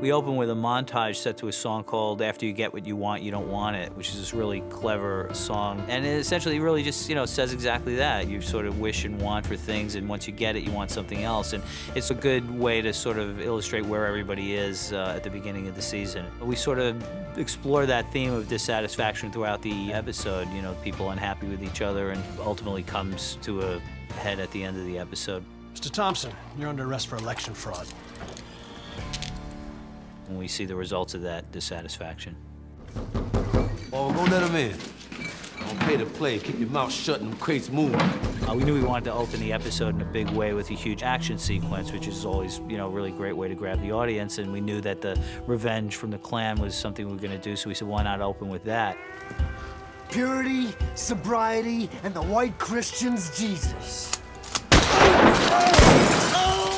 We open with a montage set to a song called After You Get What You Want, You Don't Want It, which is this really clever song. And it essentially really just, says exactly that. You sort of wish and want for things, and once you get it, you want something else. And it's a good way to sort of illustrate where everybody is at the beginning of the season. We sort of explore that theme of dissatisfaction throughout the episode, people unhappy with each other, and ultimately comes to a head at the end of the episode. Mr. Thompson, you're under arrest for election fraud. When we see the results of that dissatisfaction. Oh, go let him in. Don't pay to play. Keep your mouth shut and them crates moving. We knew we wanted to open the episode in a big way with a huge action sequence, which is always, a really great way to grab the audience. And we knew that the revenge from the Klan was something we were going to do, so we said, why not open with that? Purity, sobriety, and the white Christian's Jesus.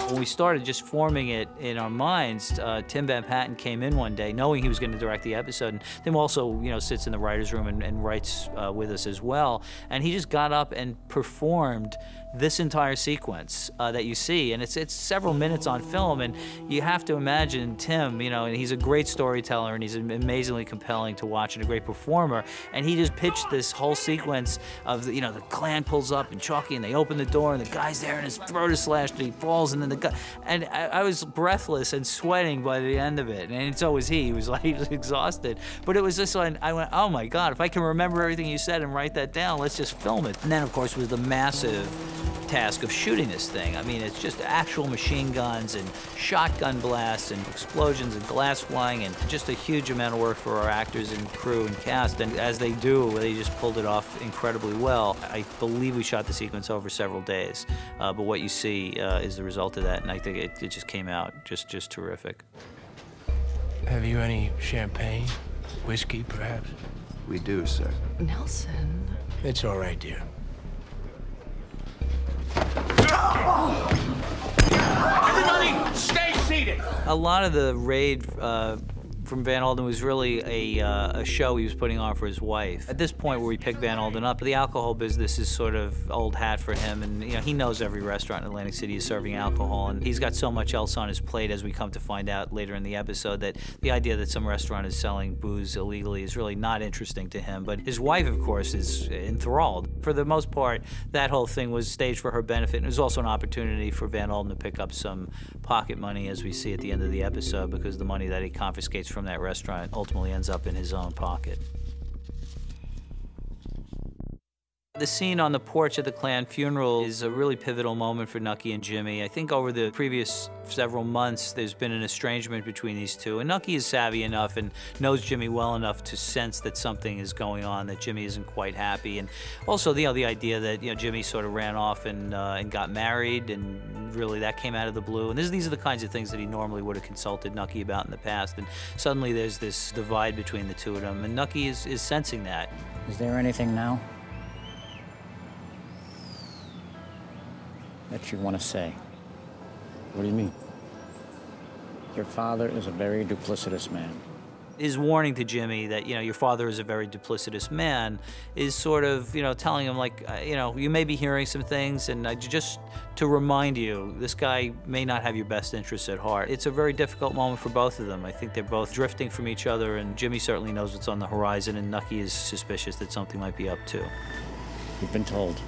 When we started just forming it in our minds, Tim Van Patten came in one day knowing he was going to direct the episode, and Tim also, sits in the writer's room and writes with us as well. And he just got up and performed this entire sequence that you see, and it's several minutes on film, and you have to imagine Tim, and he's a great storyteller, and he's amazingly compelling to watch and a great performer, and he just pitched this whole sequence of, the Klan pulls up and Chalky, and they open the door, and the guy's there, and his throat is slashed, and he falls, and then the guy, and I was breathless and sweating by the end of it, and so was he. He was like exhausted, but it was just like, I went, oh my God, if I can remember everything you said and write that down, let's just film it. And then, of course, was the massive task of shooting this thing. I mean, it's just actual machine guns and shotgun blasts and explosions and glass flying, and just a huge amount of work for our actors and crew and cast. And as they do, they just pulled it off incredibly well. I believe we shot the sequence over several days, but what you see is the result of that, and I think it just came out just terrific. Have you any champagne? Whiskey, perhaps? We do, sir. Nelson. It's all right, dear. Everybody, stay seated! A lot of the raid from Van Alden was really a show he was putting on for his wife. At this point where we picked Van Alden up, the alcohol business is sort of old hat for him, and he knows every restaurant in Atlantic City is serving alcohol, and he's got so much else on his plate, as we come to find out later in the episode, that the idea that some restaurant is selling booze illegally is really not interesting to him. But his wife, of course, is enthralled. For the most part, that whole thing was staged for her benefit, and it was also an opportunity for Van Alden to pick up some pocket money, as we see at the end of the episode, because the money that he confiscates from that restaurant ultimately ends up in his own pocket. The scene on the porch at the Klan funeral is a really pivotal moment for Nucky and Jimmy. I think over the previous several months, there's been an estrangement between these two. And Nucky is savvy enough and knows Jimmy well enough to sense that something is going on, that Jimmy isn't quite happy. And also, the idea that, Jimmy sort of ran off and got married, and really that came out of the blue. And these are the kinds of things that he normally would have consulted Nucky about in the past. And suddenly there's this divide between the two of them. And Nucky is sensing that. Is there anything now that you want to say? What do you mean? Your father is a very duplicitous man. His warning to Jimmy that, your father is a very duplicitous man is sort of, telling him, like, you may be hearing some things, and just to remind you, this guy may not have your best interests at heart. It's a very difficult moment for both of them. I think they're both drifting from each other, and Jimmy certainly knows what's on the horizon, and Nucky is suspicious that something might be up too. You've been told.